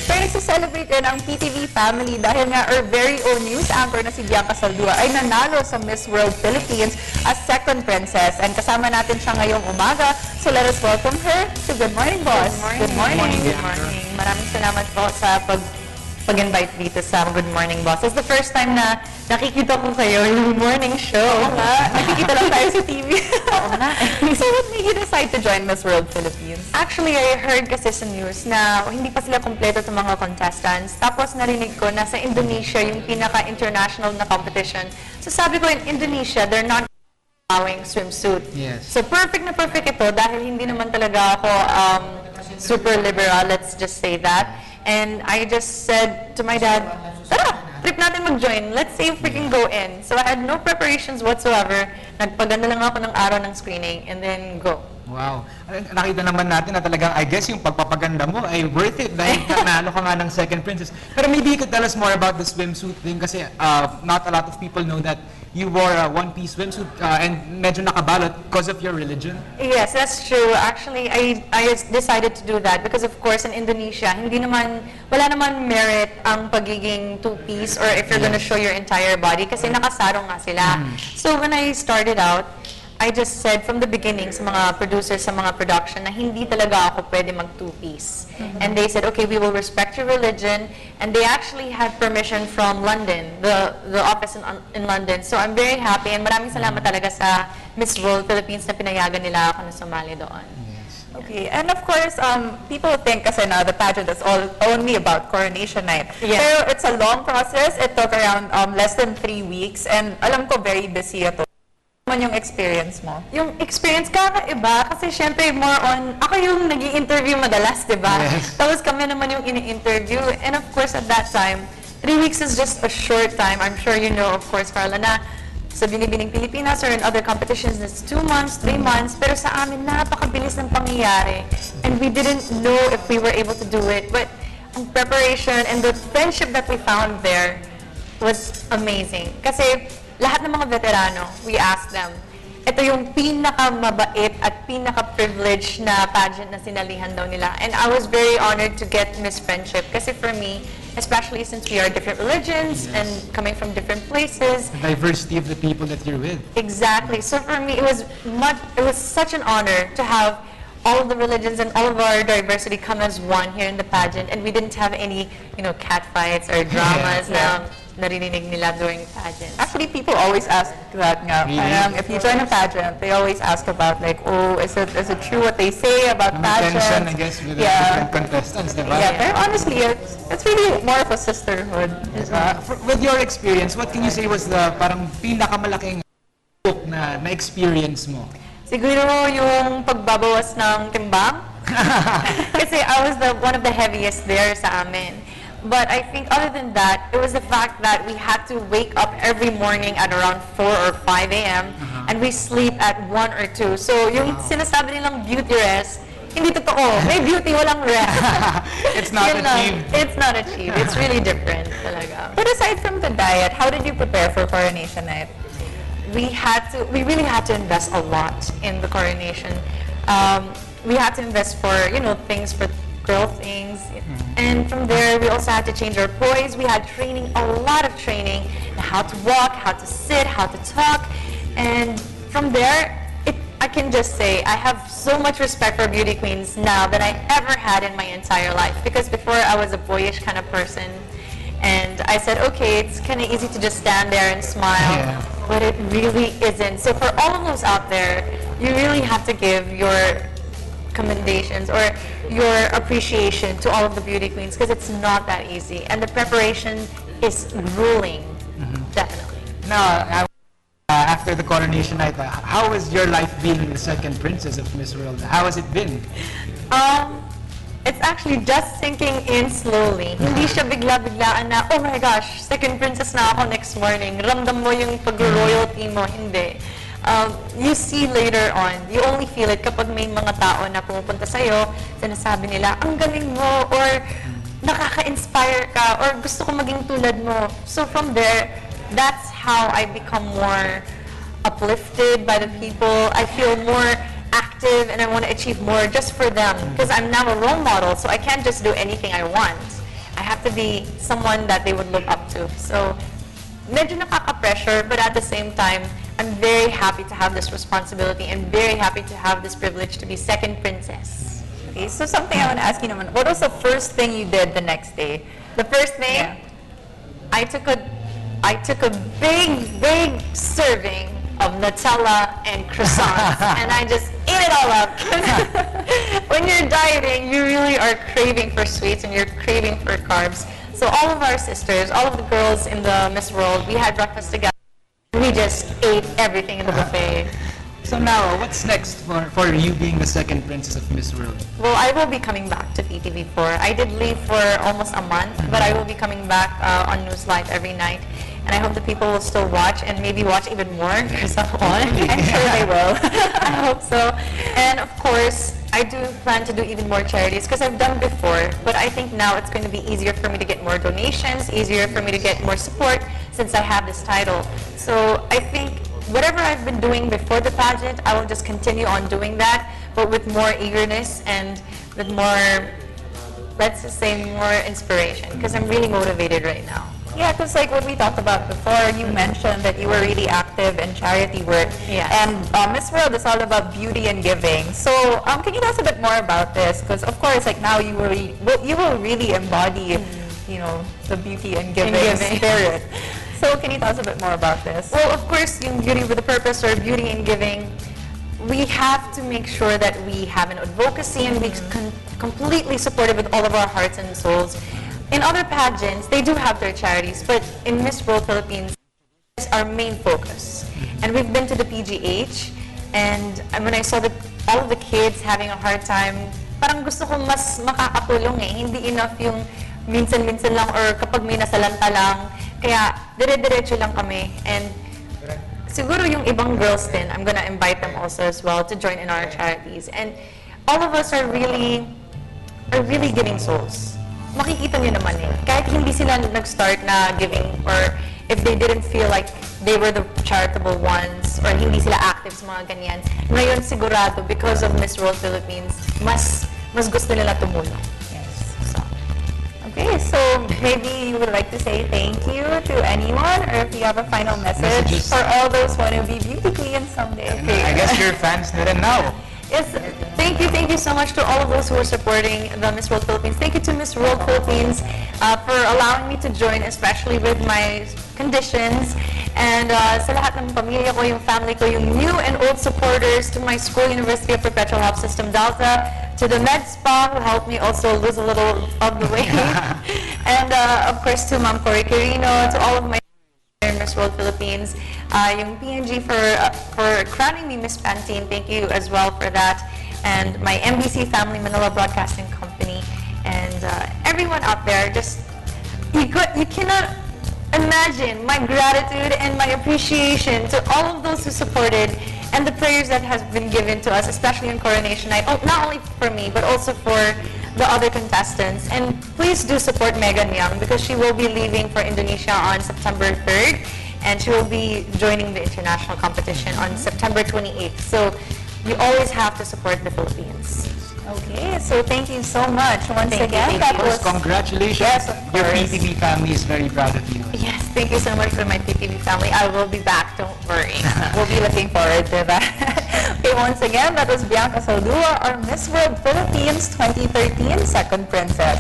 Pero nagsa-celebrate din ang PTV family dahil nga our very own news anchor na si Bianca Saldua ay nanalo sa Miss World Philippines as second princess. And kasama natin siya ngayong umaga. So let us welcome her to Good Morning, Boss. Good morning. Good morning. Maraming salamat po sa pag-invite dito sa Good Morning, Boss. It's the first time na nakikita ko kayo yung morning show. Oo nga, nakikita lang tayo sa TV. Oo nga. So what made you decide to join Miss World Philippines? Actually, I heard kasi sa news na hindi pa sila kompleto itong mga contestants. Tapos narinig ko na sa Indonesia yung pinaka-international na competition. So sabi ko, in Indonesia, they're not allowing swimsuit. Yes. So perfect na perfect ito dahil hindi naman talaga ako super liberal, let's just say that. And I just said to my dad, tara, trip natin mag-join. Let's see if we can go in. So I had no preparations whatsoever. Nagpaganda lang ako ng araw ng screening and then go. Wow. Nakita naman natin na talagang, I guess, yung pagpapaganda mo ay worth it dahil nanalo ka nga ng second princess. Pero maybe you could tell us more about the swimsuit thing kasi not a lot of people know that you wore a one-piece swimsuit and medyo nakabalot because of your religion. Yes, that's true. Actually, I decided to do that because of course in Indonesia, wala naman merit ang pagiging two-piece or if you're gonna show your entire body kasi nakasarong nga sila. So when I started out, I just said from the beginning sa mga producers, sa mga production, na hindi talaga ako pwede mag-two-piece. And they said, okay, we will respect your religion. And they actually had permission from London, the office in London. So I'm very happy and maraming salamat talaga sa Miss World Philippines na pinayagan nila ako na sumali doon. Okay, and of course, people think kasi na the pageant is only about coronation night. Yes. Pero it's a long process. It took around less than 3 weeks. And alam ko, very busy ito. Ano yung experience mo? Yung experience kakaiba kasi syempre more on, ako yung nag-i-interview madalas, diba? Yes. Tapos kami naman yung ini-interview. And of course at that time, 3 weeks is just a short time. I'm sure you know, of course, Carla, na sa Binibining Pilipinas or in other competitions, it's 2 months, 3 months. Pero sa amin, napakabilis ng pangyayari. And we didn't know if we were able to do it. But ang preparation and the friendship that we found there was amazing. Kasi lahat ng mga veterano, we asked them, ito yung pinaka-mabait at pinaka-privileged na pageant na sinalihan daw nila. And I was very honored to get Miss Friendship. Kasi for me, especially since we are different religions and coming from different places. The diversity of the people that you're with. Exactly. So for me, it was such an honor to have all of the religions and all of our diversity come as one here in the pageant. And we didn't have any, cat fights or dramas na narinig nila during pageants. Actually, people always ask that nga. Really? If you join a pageant, they always ask about like, oh, is it true what they say about pageants? Tension, I guess, with the different contestants, diba? Yeah, pero honestly, it's really more of a sisterhood. With your experience, what can you say was the parang pinakamalaking book na experience mo? Siguro yung pagbabawas ng timbang. Kasi I was one of the heaviest there sa amin. But I think other than that, it was the fact that we had to wake up every morning at around 4 or 5 a.m. And we sleep at 1 or 2. So yung sinasabi nilang beauty rest, hindi totoo. May beauty, walang rest. It's not achieved. It's not achieved. It's really different talaga. But aside from the diet, how did you prepare for coronation night? We really had to invest a lot in the coronation. We had to invest for, things for girl things. And from there, we also had to change our poise. We had training, a lot of training, how to walk, how to sit, how to talk. And from there, I can just say, I have so much respect for beauty queens now than I ever had in my entire life. Because before, I was a boyish kind of person. And I said, okay, it's kind of easy to just stand there and smile. Yeah. But it really isn't. So for all of those out there, you really have to give your commendations or your appreciation to all of the beauty queens because it's not that easy. And the preparation is grueling, definitely. Now, after the coronation night, how has your life been the second princess of Miss World? How has it been? It's actually just sinking in slowly. Hindi siya bigla-biglaan na, oh my gosh, second princess na ako next morning. Ramdam mo yung pag-royalty mo. Hindi. You see later on, you only feel it kapag may mga tao na pumupunta sa'yo, sinasabi nila, ang galing mo, or nakaka-inspire ka, or gusto ko maging tulad mo. So from there, that's how I become more uplifted by the people. I feel more active and I want to achieve more just for them because I'm now a role model, so I can't just do anything I want. to be someone that they would look up to. So, medyo nakaka-pressure, but at the same time, I'm very happy to have this responsibility and very happy to have this privilege to be second princess. Okay, so something I want to ask you naman, what was the first thing you did the next day? The first thing, Yeah. I took a big serving of Nutella and croissants, and I just ate it all up. When you're dieting, you really are craving for sweets and you're craving for carbs. So all of our sisters, all of the girls in the Miss World, we had breakfast together. We just ate everything in the buffet. So now, what's next for you being the second princess of Miss World? Well, I will be coming back to PTV4. I did leave for almost a month, but I will be coming back on NewsLife every night. And I hope the people will still watch and maybe watch even more because I'm on. I'm sure they will. I hope so. And of course, I do plan to do even more charities because I've done before. But I think now it's going to be easier for me to get more donations, easier for me to get more support since I have this title. So I think whatever I've been doing before the pageant, I will just continue on doing that, but with more eagerness and with more, let's just say, more inspiration, because I'm really motivated right now. Yeah, because like what we talked about before, you mentioned that you were really active in charity work. Yes. And Miss World is all about beauty and giving. So can you tell us a bit more about this? Because of course, like now you will really embody, you know, the beauty and giving, spirit. So can you tell us a bit more about this? Well, of course, yung beauty with a purpose or beauty in giving, we have to make sure that we have an advocacy and we completely support it with all of our hearts and souls. In other pageants, they do have their charities, but in Miss World Philippines, it's our main focus. And we've been to the PGH, and when I saw all of the kids having a hard time, parang gusto ko mas makakatulong eh. Hindi enough yung minsan-minsan lang or kapag may nasalanta lang. Kaya dire-diretso lang kami. And siguro yung ibang girls din, I'm gonna invite them also as well to join in our charities. And all of us are really giving souls. Makikita nyo naman eh. Kahit hindi sila nag-start na giving or if they didn't feel like they were the charitable ones or hindi sila active sa mga ganyan, ngayon sigurado because of Miss World Philippines, mas gusto nila tumulong. Yes. So, Okay, so maybe you would like to say thank you to anyone, or if you have a final message Messages. for all those who want to be beauty queens someday. I guess your fans na rin now. yes, thank you so much to all of those who are supporting the Miss World Philippines. Thank you to Miss World Philippines for allowing me to join, especially with my conditions. And sa lahat ng pamilya ko, yung family ko, yung new and old supporters, to my school, University of Perpetual Health System Delta, to the med spa who helped me also lose a little of the weight, and of course to Ma'am Cory Quirino, to all of my in Miss World Philippines, yung PNG for crowning me Miss Pantene, thank you as well for that, and my MBC family, Manila Broadcasting Company, and everyone out there. Just you cannot imagine my gratitude and my appreciation to all of those who supported and the prayers that has been given to us, especially in Coronation Night, not only for me but also for the other contestants. And please do support Megan Young because she will be leaving for Indonesia on September 3rd and she will be joining the international competition on September 28th. So you always have to support the Philippines. Okay, so thank you so much once Thank you, again. thank That you. was Congratulations. Yes, of Your course. PTV family is very proud of you. Yes, thank you so much for my PTV family. I will be back, don't worry. We'll be looking forward to that. Okay, once again, that was Bianca Saldua, our Miss World Philippines 2013 second princess.